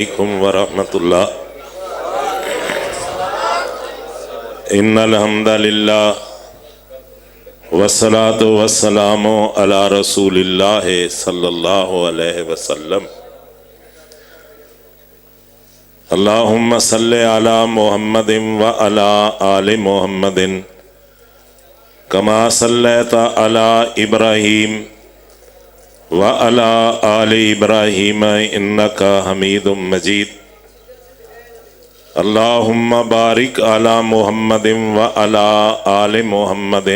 علیکم ورحمۃ اللہ۔ ان الحمد للہ والصلاۃ والسلام علی رسول اللہ صلی اللہ علیہ وسلم۔ اللہم صلی علی محمد وعلی آل محمد کما صلیت علی ابراہیم وعلى آل ابراہیم انک حمید مجید۔ اللہم بارک علی محمد وعلی آل محمد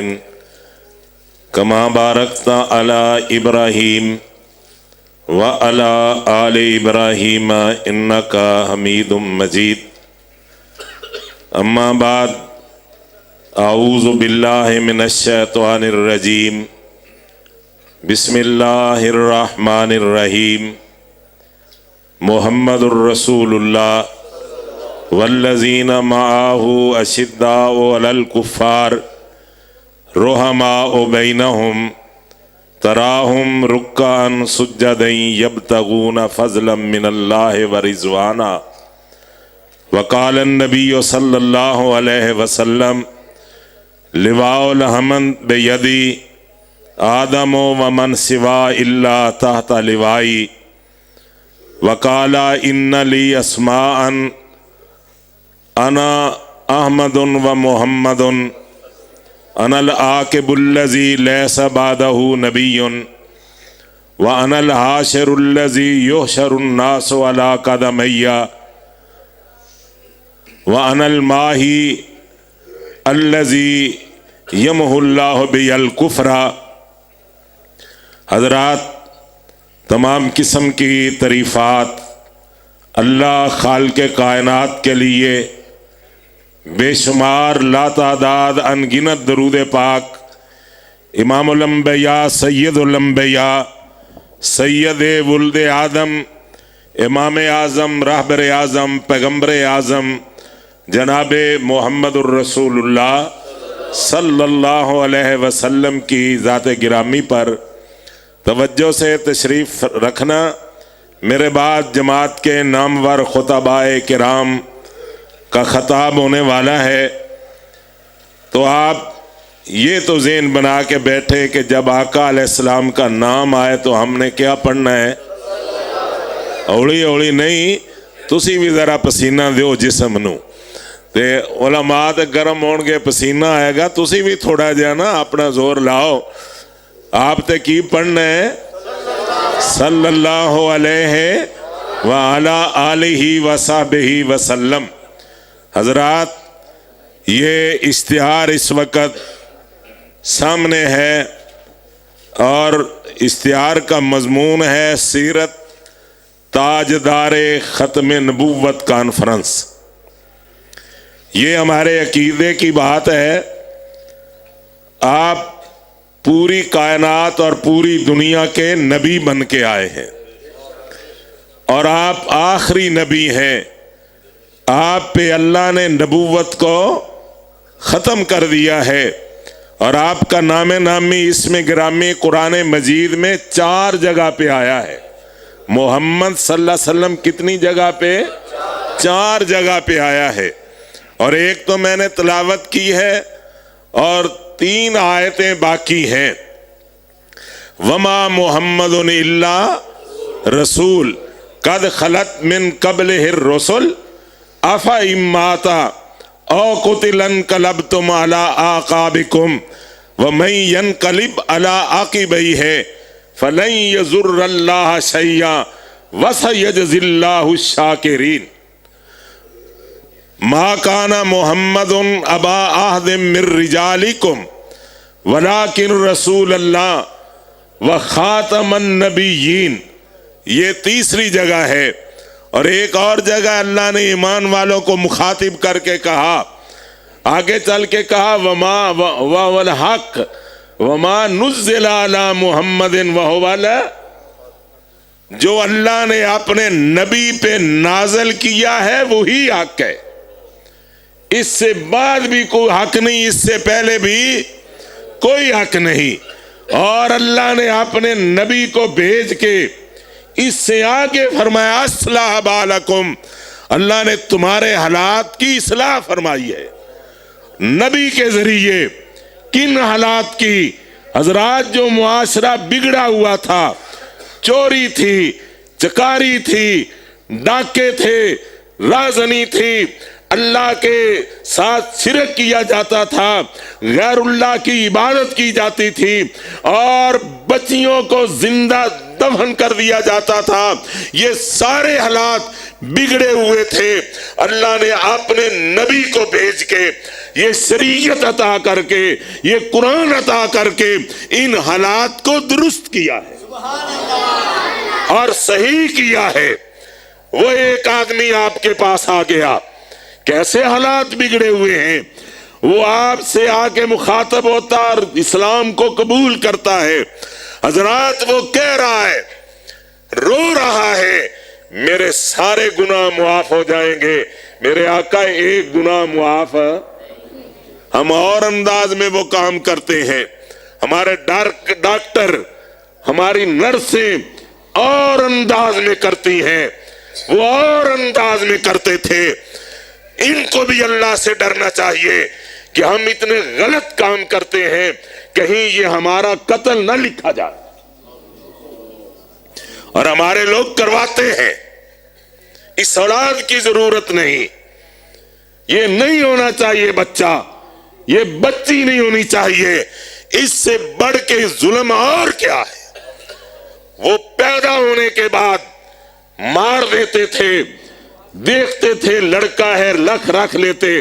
کما بارکت علی ابراہیم وعلی آل ابراہیم انک حمید مجید۔ اما بعد، اعوذ باللہ من الشیطان الرجیم، بسم اللہ الرحمن الرحیم۔ محمد الرسول اللہ والذین معہ اشداء علی الکفار رحماء بینہم تراہم رکعا سجدا یبتغون فضلا من اللہ ورضوانا۔ وقال النبی صلی اللہ علیہ وسلم لواء الحمد بیدی آدم ومن سوا الا تحت لوائی۔ وقال ان لی اسماء انا احمد ومحمد انا العاقب الذی لیس بعدہ نبی وانا الحاشر الذی یحشر الناس علی قدمی وانا الماحی الذی یمحو اللہ بی الکفر۔ حضرات، تمام قسم کی تعریفات اللہ خالق کائنات کے لیے، بے شمار لاتعداد انگنت درود پاک امام الانبیاء سید الانبیاء سید ولد آدم امام اعظم رہبر اعظم پیغمبر اعظم جناب محمد الرسول اللہ صلی اللہ علیہ وسلم کی ذات گرامی پر توجہ سے تشریف رکھنا۔ میرے بعد جماعت کے نامور خطبائے کرام کا خطاب ہونے والا ہے، تو آپ یہ تو ذہن بنا کے بیٹھے کہ جب آقا علیہ السلام کا نام آئے تو ہم نے کیا پڑھنا ہے؟ اوڑی اوڑی نہیں، تسی بھی ذرا پسینہ دیو جسم نو تے علماء تے گرم ہون گے، پسینہ آئے گا، تسی بھی تھوڑا جہا نا اپنا زور لاؤ۔ آپ تے کی پڑھنا ہے؟ صلی اللہ علیہ وعلی آلہ وصحبہ وسلم۔ حضرات، یہ اشتہار اس وقت سامنے ہے اور اشتہار کا مضمون ہے سیرت تاجدار ختم نبوت کانفرنس۔ یہ ہمارے عقیدے کی بات ہے۔ آپ پوری کائنات اور پوری دنیا کے نبی بن کے آئے ہیں اور آپ آخری نبی ہیں۔ آپ پہ اللہ نے نبوت کو ختم کر دیا ہے اور آپ کا نام نامی اسم گرامی قرآن مجید میں 4 جگہ پہ آیا ہے۔ محمد صلی اللہ علیہ وسلم کتنی جگہ پہ؟ 4 جگہ پہ آیا ہے، اور ایک تو میں نے تلاوت کی ہے اور 3 آیتیں باقی ہیں۔ وما محمد الا رسول قد خلت من قبلہ الرسل افإن مات او قتل انقلبتم علی اعقابکم ومن ینقلب علی عقبیہ فلن یضر اللہ شیئا وسیجزی اللہ الشاکرین۔ ما کان محمد ابا احد من رجالکم ولکن رسول اللہ وخاتم النبیین۔ یہ تیسری جگہ ہے، اور ایک اور جگہ اللہ نے ایمان والوں کو مخاطب کر کے کہا، آگے چل کے کہا وما والحق وما نزل علی محمد وہو جو اللہ نے اپنے نبی پہ نازل کیا ہے وہی حق ہے، اس سے بعد بھی کوئی حق نہیں، اس سے پہلے بھی کوئی حق نہیں۔ اور اللہ نے اپنے نبی کو بھیج کے اس سے آگے فرمایا اصلح بالکم، اللہ نے تمہارے حالات کی اصلاح فرمائی ہے نبی کے ذریعے۔ کن حالات کی؟ حضرات جو معاشرہ بگڑا ہوا تھا، چوری تھی، چکاری تھی، ڈاکے تھے، رازنی تھی، اللہ کے ساتھ شرک کیا جاتا تھا، غیر اللہ کی عبادت کی جاتی تھی، اور بچیوں کو زندہ دفن کر دیا جاتا تھا، یہ سارے حالات بگڑے ہوئے تھے۔ اللہ نے اپنے نبی کو بھیج کے، یہ شریعت عطا کر کے، یہ قرآن عطا کر کے ان حالات کو درست کیا ہے اور صحیح کیا ہے۔ وہ ایک آدمی آپ کے پاس آ گیا، کیسے حالات بگڑے ہوئے ہیں، وہ آپ سے آ کے مخاطب ہوتا اور اسلام کو قبول کرتا ہے۔ حضرات وہ کہہ رہا ہے، رو رہا ہے، میرے سارے گناہ معاف ہو جائیں گے، میرے آقا ایک گناہ معاف ہے۔ ہم اور انداز میں وہ کام کرتے ہیں، ہمارے ڈاکٹر، ہماری نرسیں اور انداز میں کرتی ہیں، وہ اور انداز میں کرتے تھے۔ ان کو بھی اللہ سے ڈرنا چاہیے کہ ہم اتنے غلط کام کرتے ہیں، کہیں یہ ہمارا قتل نہ لکھا جائے، اور ہمارے لوگ کرواتے ہیں۔ اس اولاد کی ضرورت نہیں، یہ نہیں ہونا چاہیے بچہ، یہ بچی نہیں ہونی چاہیے۔ اس سے بڑھ کے ظلم اور کیا ہے؟ وہ پیدا ہونے کے بعد مار دیتے تھے، دیکھتے تھے لڑکا ہے لکھ رکھ لیتے،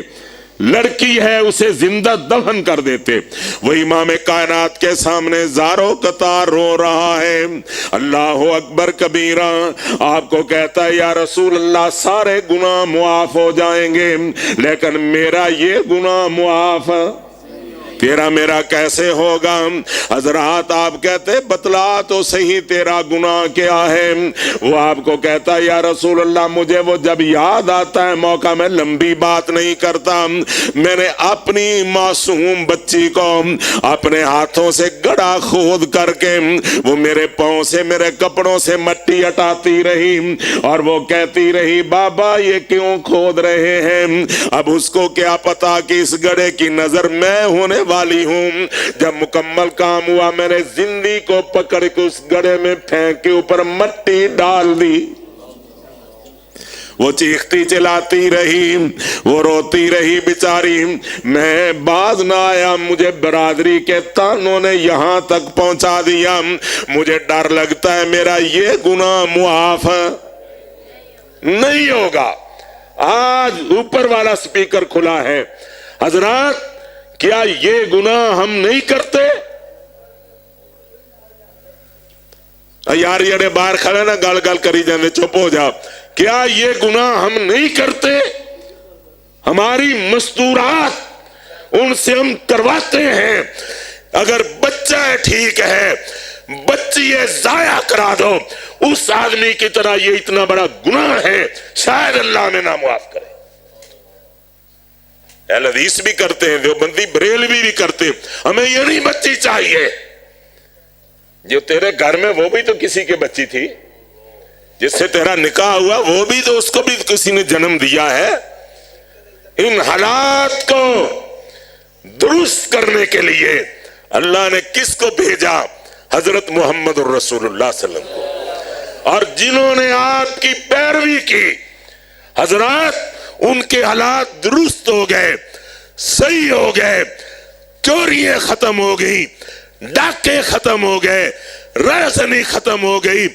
لڑکی ہے اسے زندہ دفن کر دیتے۔ وہ امام کائنات کے سامنے زاروں قطار رو رہا ہے، اللہ اکبر کبیرہ، آپ کو کہتا ہے یا رسول اللہ سارے گناہ معاف ہو جائیں گے، لیکن میرا یہ گناہ معاف، تیرا میرا کیسے ہوگا؟ حضرات آپ کہتے بتلا تو صحیح تیرا گناہ کیا ہے؟ وہ آپ کو کہتا ہے یا رسول اللہ مجھے وہ جب یاد آتا ہے موقع میں لمبی بات نہیں کرتا، میں نے اپنی معصوم بچی کو اپنے ہاتھوں سے گڑھا کھود کر کے وہ میرے پاؤں سے میرے کپڑوں سے مٹی ہٹاتی رہی اور وہ کہتی رہی بابا یہ کیوں کھود رہے ہیں؟ اب اس کو کیا پتا کہ اس گڑھے کی نظر میں ہونے والی ہوں۔ جب مکمل کام ہوا میں نے زندگی کو پکڑ کے اس گڑھے میں پھینک کے اوپر مٹی ڈال دی۔ وہ چیختی چلاتی رہی، وہ روتی رہی بیچاری، میں باز نہ آیا، مجھے برادری کے تانوں نے یہاں تک پہنچا دیا، مجھے ڈر لگتا ہے میرا یہ گناہ معاف نہیں ہوگا۔ آج اوپر والا سپیکر کھلا ہے، حضرات کیا یہ گناہ ہم نہیں کرتے؟ یار یڑے باہر کھڑے نا گل گل کری جانے، چپ ہو جاؤ۔ کیا یہ گناہ ہم نہیں کرتے؟ ہماری مستورات ان سے ہم کرواتے ہیں۔ اگر بچہ ہے ٹھیک ہے، بچی ہے ضائع کرا دو، اس آدمی کی طرح یہ اتنا بڑا گناہ ہے، شاید اللہ میں نہ معاف کرے۔ اہل حدیث بھی کرتے ہیں، دیوبندی بریلوی بھی کرتے ہیں، ہمیں یہ نہیں بچی چاہیے۔ جو تیرے گھر میں وہ بھی تو کسی کی بچی تھی، جس سے تیرا نکاح ہوا وہ بھی تو اس کو بھی کسی نے جنم دیا ہے۔ ان حالات کو درست کرنے کے لیے اللہ نے کس کو بھیجا؟ حضرت محمد الرسول اللہ صلی اللہ علیہ وسلم، اور جنہوں نے آپ کی پیروی کی حضرات ان کے حالات درست ہو گئے، صحیح ہو گئے، چوریاں ختم ہو گئی، ڈاکے ختم ہو گئے، رازنی ختم ہو گئی،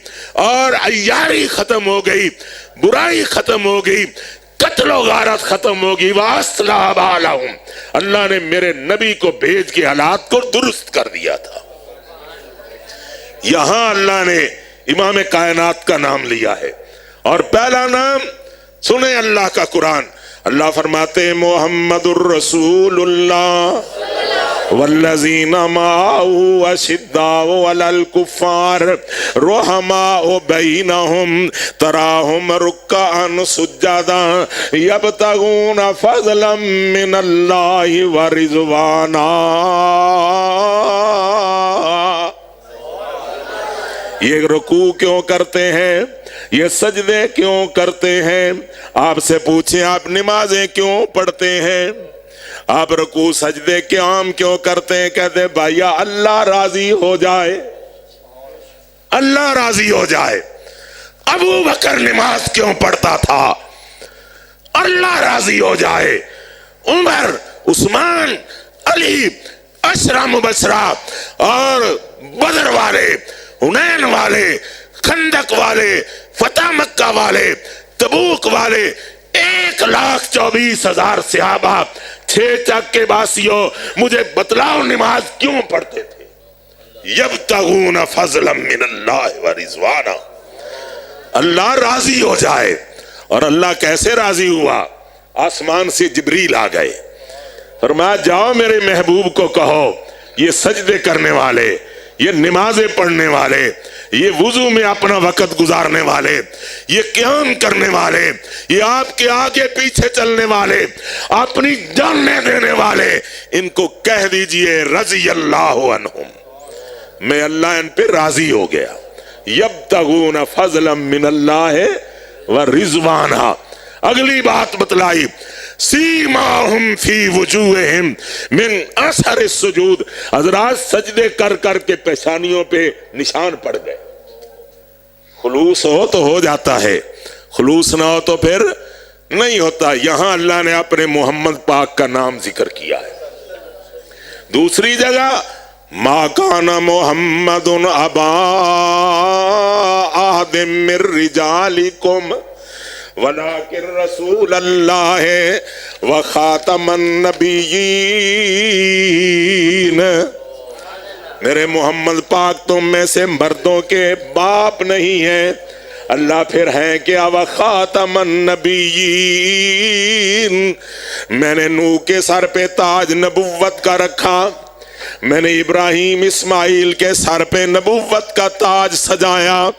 اور عیاری ختم ہو گئی، برائی ختم ہو گئی، قتل و غارت ختم ہوگی۔ وَأَصْلَحَ بَالَهُمْ، اللہ نے میرے نبی کو بھیج کے حالات کو درست کر دیا تھا۔ یہاں اللہ نے امام کائنات کا نام لیا ہے، اور پہلا نام سنیں اللہ کا قرآن، اللہ فرماتے ہیں محمد الرسول اللہ والذین معه اشداء علی الکفار رحماء بینہم تراہم رکعا سجدا یبتغون فضلا من اللہ ورضوانا۔ یہ رکوع کیوں کرتے ہیں، یہ سجدے کیوں کرتے ہیں؟ آپ سے پوچھیں آپ نمازیں کیوں پڑھتے ہیں، آپ رکوع سجدے قیام کیوں کرتے ہیں؟ کہتے ہیں بھائیا اللہ راضی ہو جائے، اللہ راضی ہو جائے۔ ابو بکر نماز کیوں پڑھتا تھا؟ اللہ راضی ہو جائے۔ عمر، عثمان، علی، عشرہ مبشرہ اور بدر والے، حنین والے، خندق والے، فتح مکہ والے، تبوک والے، 1,24,000 صحابہ، 6 چک کے باسیوں، مجھے بتلاؤ نماز کیوں پڑھتے تھے؟ یبتغون فضلا من اللہ ورضوانا، اللہ راضی ہو جائے۔ اور اللہ کیسے راضی ہوا؟ آسمان سے جبریل آ گئے، فرمایا جاؤ میرے محبوب کو کہو یہ سجدے کرنے والے، یہ نمازیں پڑھنے والے، یہ وضو میں اپنا وقت گزارنے والے، یہ قیام کرنے والے، یہ آپ کے آگے پیچھے چلنے والے، اپنی جانیں دینے والے، ان کو کہہ دیجئے رضی اللہ عنہم، میں اللہ ان پہ راضی ہو گیا۔ یبتغون فضلا من اللہ ورضوانا، اگلی بات بتلائی، سیماہم فی وجوہہم من اثر السجود، حضرات سجدے کر کر کے پیشانیوں پہ نشان پڑ گئے۔ خلوص ہو تو ہو جاتا ہے، خلوص نہ ہو تو پھر نہیں ہوتا۔ یہاں اللہ نے اپنے محمد پاک کا نام ذکر کیا ہے۔ دوسری جگہ ما کان محمد ابا احد من رجالکم ولکن رسول اللہ وخاتم النبیین، میرے محمد پاک تم میں سے مردوں کے باپ نہیں ہیں، اللہ پھر ہے کیا؟ وخاتم النبیین، میں نے نوح کے سر پہ تاج نبوت کا رکھا، میں نے ابراہیم اسماعیل کے سر پہ نبوت کا تاج سجایا،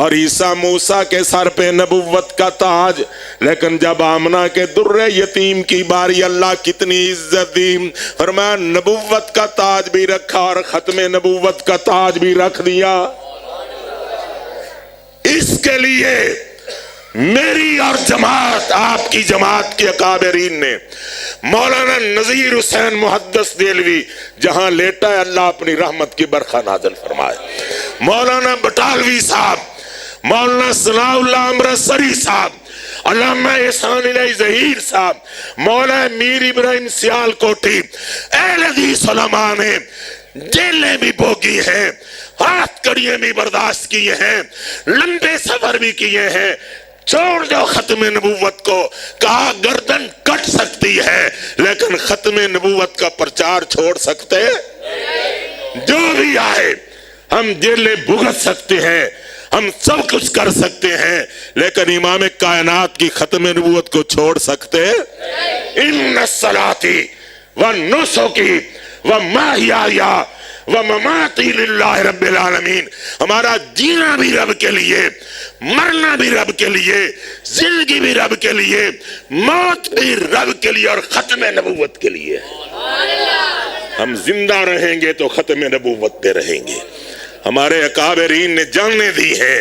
اور عیسیٰ موسیٰ کے سر پہ نبوت کا تاج، لیکن جب آمنہ کے در یتیم کی باری اللہ کتنی عزت دی، فرمایا نبوت کا تاج بھی رکھا اور ختم نبوت کا تاج بھی رکھ دیا۔ اس کے لیے میری اور جماعت، آپ کی جماعت کے اکابرین نے، مولانا نذیر حسین محدث دہلوی جہاں لیٹا ہے اللہ اپنی رحمت کی برخہ نازل فرمائے، مولانا بٹالوی صاحب، مولانا ثناء اللہ امرتسری صاحب، علامہ احسان الہی ظہیر صاحب، مولانا میر ابراہیم سیال کوٹی، اہل حدیث علماء نے جیلیں بھی بوگی ہیں، ہاتھ کڑیاں بھی برداشت کیے ہیں، لمبے سفر بھی کیے ہیں، چھوڑ دو ختم نبوت کو، کہا گردن کٹ سکتی ہے لیکن ختم نبوت کا پرچار چھوڑ سکتے؟ جو بھی آئے، ہم جیلیں بھگت سکتے ہیں، ہم سب کچھ کر سکتے ہیں، لیکن امام کائنات کی ختم نبوت کو چھوڑ سکتے؟ ان الصلاۃ ونسکی ومحیایا ومماتی للہ رب العالمین، ہمارا جینا بھی رب کے لیے، مرنا بھی رب کے لیے، زندگی بھی رب کے لیے، موت بھی رب کے لیے، اور ختم نبوت کے لیے۔ ہم زندہ رہیں گے تو ختم نبوت پہ رہیں گے۔ ہمارے اکابرین نے جانیں دی ہیں،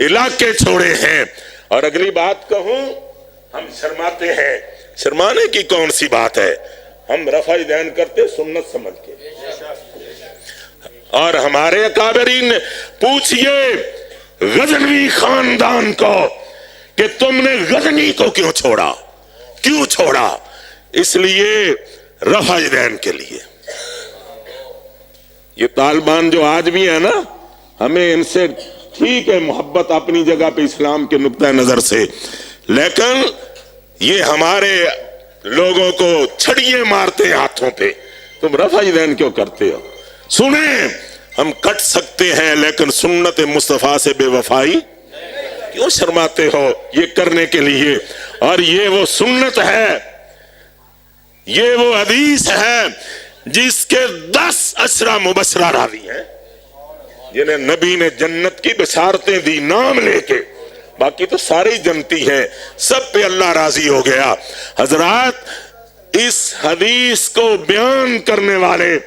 علاقے چھوڑے ہیں۔ اور اگلی بات کہوں، ہم شرماتے ہیں، شرمانے کی کون سی بات ہے؟ ہم رفع دین کرتے سنت سمجھ کے، اور ہمارے اکابرین نے پوچھئے غزنوی خاندان کو کہ تم نے غزنی کو کیوں چھوڑا؟ کیوں چھوڑا؟ اس لیے رفع دین کے لیے۔ یہ طالبان جو آج بھی ہیں نا، ہمیں ان سے ٹھیک ہے محبت اپنی جگہ پہ اسلام کے نقطہ نظر سے، لیکن یہ ہمارے لوگوں کو چھڑیے مارتے ہیں ہاتھوں پہ، تم رفع دین کیوں کرتے ہو؟ سنیں، ہم کٹ سکتے ہیں لیکن سنت مصطفیٰ سے بے وفائی کیوں شرماتے ہو یہ کرنے کے لیے؟ اور یہ وہ سنت ہے، یہ وہ حدیث ہے جس کے 10 عشرہ مبشرہ راوی ہیں، جنہیں نبی نے جنت کی بشارتیں دی نام لے کے، باقی تو سارے جنتی ہیں، سب پہ اللہ راضی ہو گیا۔ حضرات، اس حدیث کو بیان کرنے والے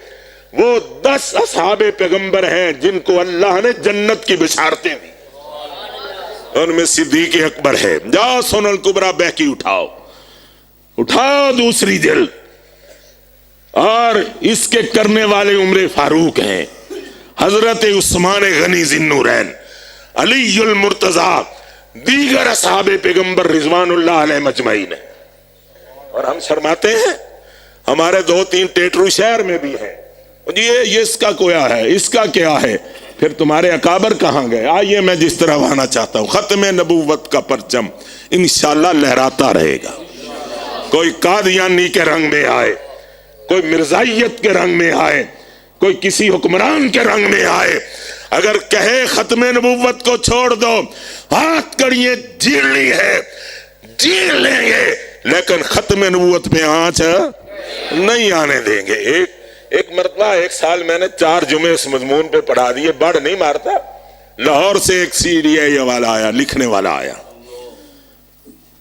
وہ 10 اصحاب پیغمبر ہیں جن کو اللہ نے جنت کی بشارتیں دی، ان میں صدیق اکبر ہے۔ جاؤ سنن الکبریٰ بہکی اٹھاؤ دوسری جلد، اور اس کے کرنے والے عمر فاروق ہیں، حضرت عثمان غنی ذی النورین، علی المرتضیٰ، دیگر اصحاب پیغمبر رضوان اللہ علیہ مجمعین ہیں۔ اور ہم شرماتے ہیں، ہمارے 2-3 ٹیٹرو شہر میں بھی ہیں، یہ اس کا کویا ہے، اس کا کیا ہے، پھر تمہارے اکابر کہاں گئے؟ آئیے میں جس طرح آنا چاہتا ہوں، ختم نبوت کا پرچم انشاءاللہ لہراتا رہے گا۔ کوئی قادیانی کے رنگ میں آئے، کوئی مرزائیت کے رنگ میں آئے، کوئی کسی حکمران کے رنگ میں آئے، اگر کہے ختم نبوت کو چھوڑ دو، ہاتھ کڑیے جھیلنی ہے جھیل لیں گے، لیکن ختم نبوت پہ آنچ نہیں آنے دیں گے۔ ایک مرتبہ 1 سال میں نے 4 جمعے اس مضمون پہ پڑھا دیے، بڑھ نہیں مارتا۔ لاہور سے ایک CDI والا آیا، لکھنے والا آیا،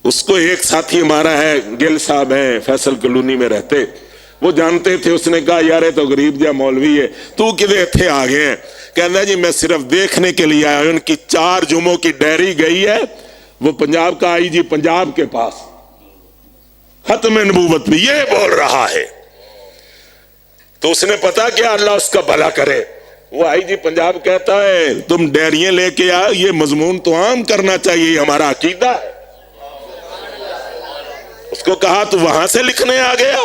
اس کو ایک ساتھی ہمارا ہے، گل صاحب ہے، فیصل کالونی میں رہتے، وہ جانتے تھے، اس نے کہا یار تو غریب جا مولوی ہے، تو کدے تھے آگے ہیں؟ کہنا جی میں صرف دیکھنے کے لیے آیا، ان کی 4 جمعوں کی ڈائری گئی ہے، وہ پنجاب کا IG پنجاب کے پاس، ختم نبوت میں یہ بول رہا ہے۔ تو اس نے پتا کیا، اللہ اس کا بھلا کرے، وہ IG پنجاب کہتا ہے تم ڈائریاں لے کے آؤ، یہ مضمون تو عام کرنا چاہیے، یہ ہمارا عقیدہ ہے۔ اس کو کہا تو وہاں سے لکھنے آ گیا۔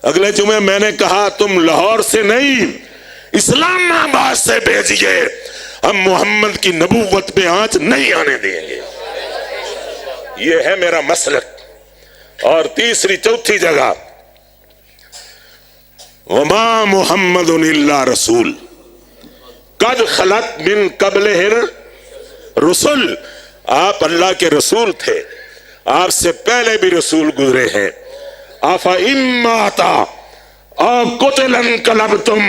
اگلے جمعے میں نے کہا تم لاہور سے نہیں، اسلام آباد سے بھیجیے، ہم محمد کی نبوت پہ آنچ نہیں آنے دیں گے، یہ ہے میرا مسلک۔ اور تیسری چوتھی جگہ، وما محمد الا رسول قد خلت من قبلہ الرسل، آپ اللہ کے رسول تھے، آپ سے پہلے بھی رسول گزرے ہیں۔ افإن مات او قتل انقلبتم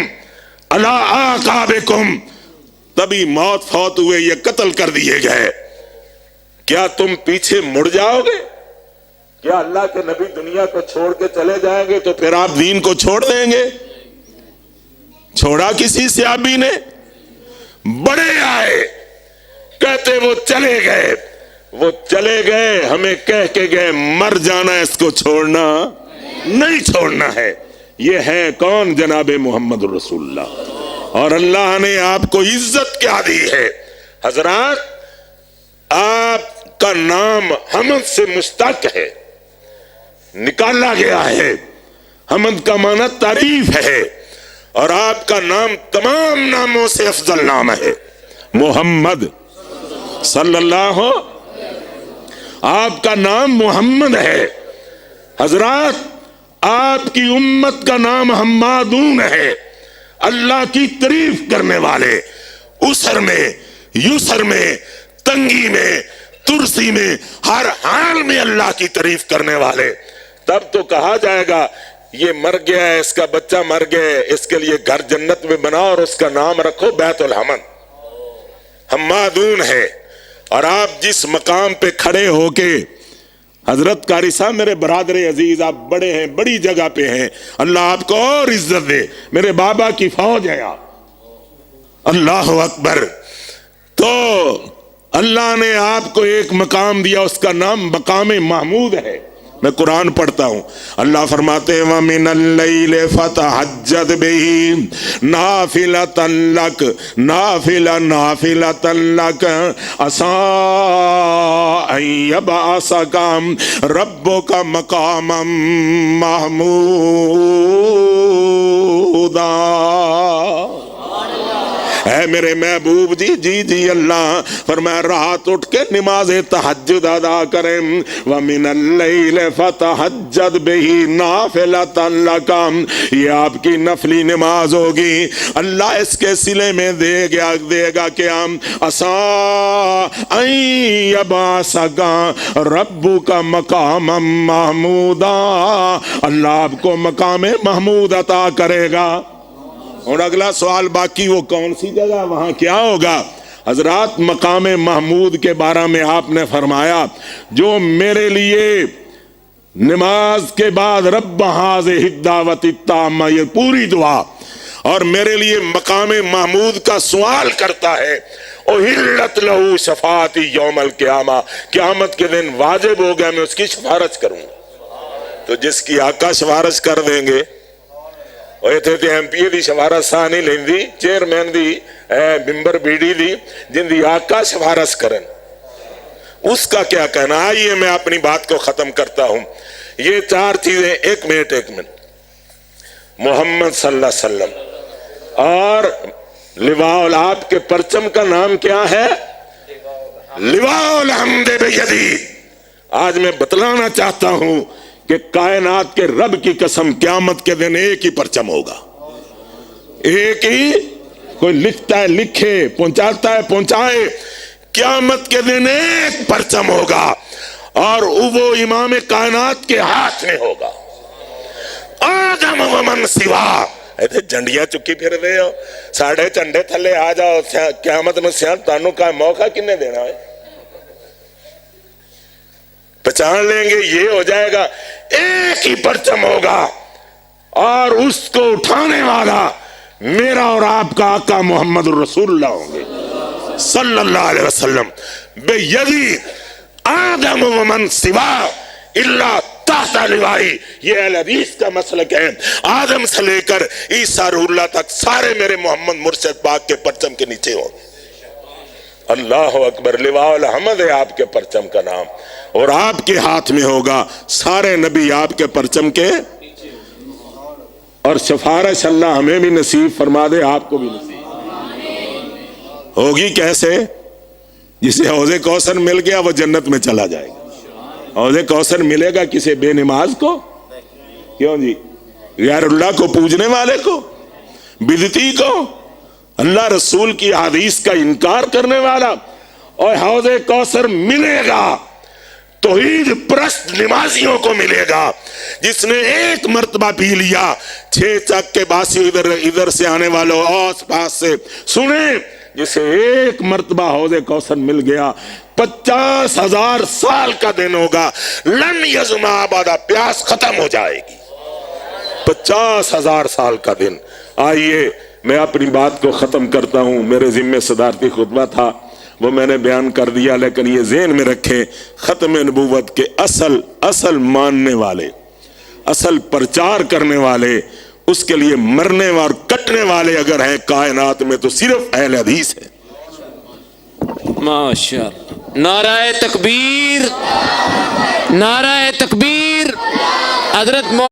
علی اعقابکم، تبھی موت فوت ہوئے، یہ قتل کر دیے گئے، کیا تم پیچھے مڑ جاؤ گے؟ کیا اللہ کے نبی دنیا کو چھوڑ کے چلے جائیں گے تو پھر آپ دین کو چھوڑ دیں گے؟ چھوڑا کسی صحابی نے؟ بڑے آئے کہتے وہ چلے گئے، ہمیں کہہ کے گئے مر جانا، اس کو چھوڑنا نہیں چھوڑنا ہے۔ یہ ہے کون؟ جناب محمد رسول اللہ، اور اللہ نے آپ کو عزت کیا دی ہے۔ حضرات، آپ کا نام حمد سے مشتق ہے، نکالا گیا ہے، حمد کا معنی تعریف ہے، اور آپ کا نام تمام ناموں سے افضل نام ہے، محمد صلی اللہ، آپ کا نام محمد ہے۔ حضرات، آپ کی امت کا نام حمادون ہے، اللہ کی تعریف کرنے والے، اسر میں، یسر میں، تنگی میں، ترسی میں، ہر حال میں اللہ کی تعریف کرنے والے۔ تب تو کہا جائے گا یہ مر گیا ہے، اس کا بچہ مر گیا ہے، اس کے لیے گھر جنت میں بناؤ اور اس کا نام رکھو بیت الحمد، حمادون ہے۔ اور آپ جس مقام پہ کھڑے ہو کے، حضرت قاری صاحب میرے برادر عزیز، آپ بڑے ہیں، بڑی جگہ پہ ہیں، اللہ آپ کو اور عزت دے، میرے بابا کی فوج ہے آپ، اللہ اکبر۔ تو اللہ نے آپ کو ایک مقام دیا، اس کا نام مقام محمود ہے۔ میں قرآن پڑھتا ہوں، اللہ فرماتے ہیں وَمِنَ اللَّيْلِ فَتَحَجَّدْ بِهِ نَافِلَةً لَكَ نَافِلَةً لَكَ عَسَىٰ أَن يَبْعَثَكَ رَبُّكَ مَقَامًا مَحْمُودًا۔ اے میرے محبوب جی اللہ فرمایا رات اٹھ کے نماز تہجد ادا کریں، وَمِنَ اللَّيْلِ فَتَحَجَّدْ بِهِ نَافِلَةً لَكَ، یہ آپ کی نفلی نماز ہوگی، اللہ اس کے صلے میں دے گا کہ ہم عَسَىٰ أَن يَبْعَثَكَ رَبُّكَ مَقَامًا مَحْمُودًا، اللہ آپ کو مقام محمود عطا کرے گا۔ اور اگلا سوال باقی، وہ کون سی جگہ، وہاں کیا ہوگا؟ حضرات، مقام محمود کے بارے میں آپ نے فرمایا جو میرے لیے نماز کے بعد رب ہذہ الدعوۃ التامہ، یہ پوری دعا اور میرے لیے مقام محمود کا سوال کرتا ہے، احلت لہو شفاعتی یوم القیامہ، قیامت کے دن واجب ہو گیا میں اس کی سفارش کروں گا۔ تو جس کی آقا سفارش کر دیں گے، ایم پی دی سفارش سا نہیں لیندی، چیئرمین دی ممبر بیڈی دی، جن دی آقا سفارش کرن، اس کا کیا کہنا؟ آئیے میں اپنی بات کو ختم کرتا ہوں۔ یہ چار چیزیں، ایک منٹ محمد صلی اللہ علیہ وسلم اور لواء آپ کے پرچم کا نام کیا ہے؟ لواء الحمد بیدی۔ آج میں بتلانا چاہتا ہوں کہ کائنات کے رب کی قسم قیامت کے دن ایک ہی پرچم ہوگا، ایک ہی، کوئی لکھتا ہے لکھے، پہنچاتا ہے پہنچائے، قیامت کے دن ایک پرچم ہوگا اور وہ امام کائنات کے ہاتھ میں ہوگا۔ آدم ومن سوا، ایسے جنڈیاں چکی پھر دے ہو، ساڑھے چنڈے تھلے آ جاؤ، قیامت میں سیاں تانوں کا موقع کنے دینا ہے؟ پہچان لیں گے، یہ ہو جائے گا، ایک ہی پرچم ہوگا اور اس کو اٹھانے والا میرا اور آپ کا آقا محمد رسول اللہ ہوں گے صلی اللہ علیہ وسلم۔ بیدی آدم ومن سوا الا تحت لوائی، یہ اہل حدیث کا مسلک ہے۔ آدم سے لے کر عیسیٰ روح اللہ تک سارے میرے محمد مرشد پاک کے پرچم کے نیچے ہوں۔ اللہ اکبر، لواء الحمد ہے آپ کے پرچم کا نام، اور آپ کے ہاتھ میں ہوگا، سارے نبی آپ کے پرچم کے، اور سفارش اللہ ہمیں بھی نصیب فرما دے، آپ کو بھی نصیب ہوگی۔ کیسے؟ جسے حوض کوثر مل گیا وہ جنت میں چلا جائے گا۔ حوض کوثر ملے گا کسی بے نماز کو؟ کیوں جی؟ غیر اللہ کو پوجنے والے کو، بدعتی کو، اللہ رسول کی حدیث کا انکار کرنے والا۔ اور حوض کوثر ملے گا توحید پرست نمازیوں کو ملے گا، جس نے ایک مرتبہ پی لیا، 6 چک کے باسی ادھر سے آنے والوں آس پاس سے سنیں، جسے ایک مرتبہ حوض کوثر مل گیا 50,000 سال کا دن ہوگا، لن یزما آبادا، پیاس ختم ہو جائے گی، 50,000 سال کا دن۔ آئیے میں اپنی بات کو ختم کرتا ہوں، میرے ذمہ صدارتی خطبہ تھا وہ میں نے بیان کر دیا، لیکن یہ ذہن میں رکھیں، ختم نبوت کے اصل ماننے والے، اصل پرچار کرنے والے، اس کے لیے مرنے اور کٹنے والے اگر ہیں کائنات میں تو صرف اہل حدیث ہے۔ ماشاءاللہ، نعرہ تکبیر، نعرہ تکبیر، حضرت